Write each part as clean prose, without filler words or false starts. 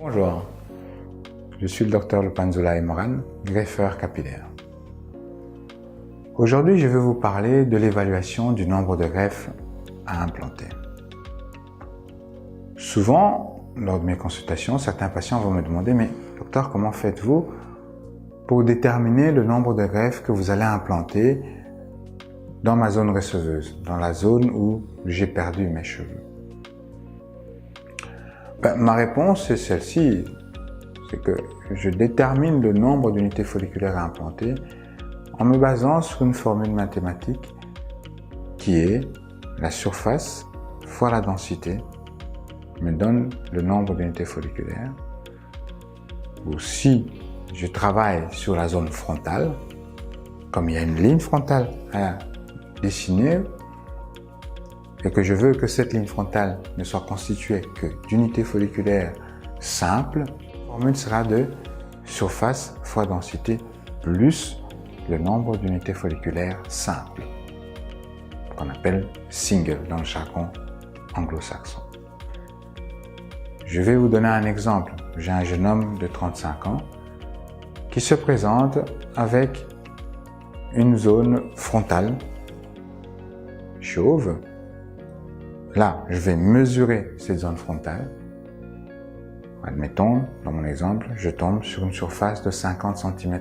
Bonjour, je suis le Dr Lupanzula Moran, greffeur capillaire. Aujourd'hui, je vais vous parler de l'évaluation du nombre de greffes à implanter. Souvent, lors de mes consultations, certains patients vont me demander « Mais docteur, comment faites-vous pour déterminer le nombre de greffes que vous allez implanter dans ma zone receveuse, dans la zone où j'ai perdu mes cheveux ?» Ma réponse est celle-ci, c'est que je détermine le nombre d'unités folliculaires à implanter en me basant sur une formule mathématique qui est la surface fois la densité me donne le nombre d'unités folliculaires. Ou si je travaille sur la zone frontale, comme il y a une ligne frontale à dessiner, et que je veux que cette ligne frontale ne soit constituée que d'unités folliculaires simples, la formule sera de surface fois densité plus le nombre d'unités folliculaires simples, qu'on appelle single dans le jargon anglo-saxon. Je vais vous donner un exemple. J'ai un jeune homme de 35 ans qui se présente avec une zone frontale chauve. Là, je vais mesurer cette zone frontale. Admettons, dans mon exemple, je tombe sur une surface de 50 cm².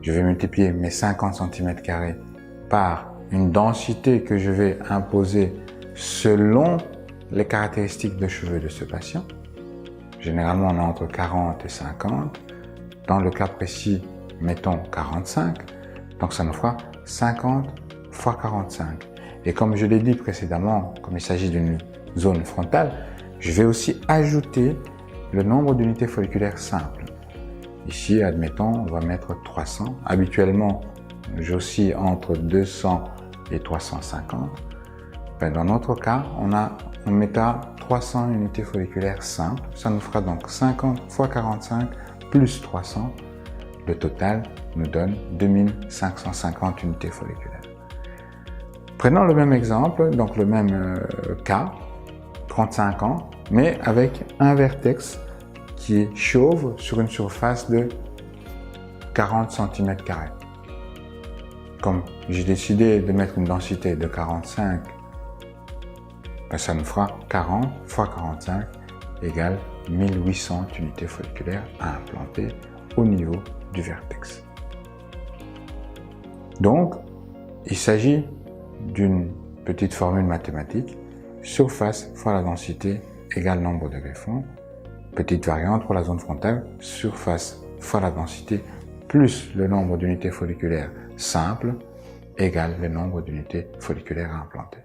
Je vais multiplier mes 50 cm² par une densité que je vais imposer selon les caractéristiques de cheveux de ce patient. Généralement, on est entre 40 et 50. Dans le cas précis, mettons 45. Donc, ça nous fera 50 fois 45. Et comme je l'ai dit précédemment, comme il s'agit d'une zone frontale, je vais aussi ajouter le nombre d'unités folliculaires simples. Ici, admettons, on va mettre 300. Habituellement, j'oscille entre 200 et 350. Dans notre cas, on mettra 300 unités folliculaires simples. Ça nous fera donc 50 fois 45 plus 300. Le total nous donne 2550 unités folliculaires. Prenons le même exemple, donc le même cas, 35 ans, mais avec un vertex qui est chauve sur une surface de 40 cm². Comme j'ai décidé de mettre une densité de 45, ça nous fera 40 fois 45 égale 1800 unités folliculaires à implanter au niveau du vertex. Donc, il s'agit d'une petite formule mathématique, surface fois la densité égale nombre de greffons. Petite variante pour la zone frontale, surface fois la densité plus le nombre d'unités folliculaires simples égale le nombre d'unités folliculaires à implanter.